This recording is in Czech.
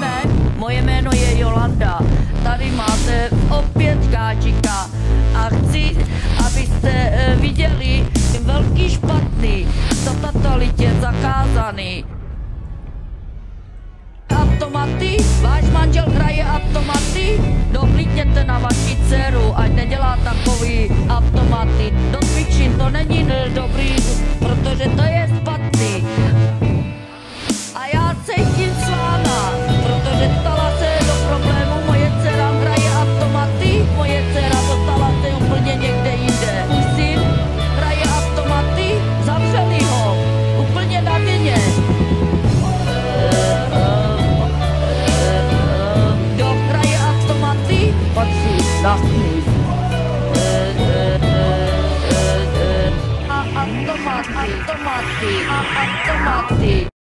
Jdeme, moje jméno je Jolanda. Tady máte opět gáčika a chci, abyste viděli velký špatný, to totalitě zakázaný. Automaty, váš manžel hraje automaty, dohlídněte na vaši dceru, ať nedělá takový automaty. Do cvičin to není dobrý, protože to je špatný. A já cítím s váma, protože dostala se do problému, moje dcera hraje automaty, moje dcera dostala se úplně někde jinde. Můj syn hraje automaty, zavřeli ho, úplně na vině. Kdo hraje automaty, patří na smích. Automaty.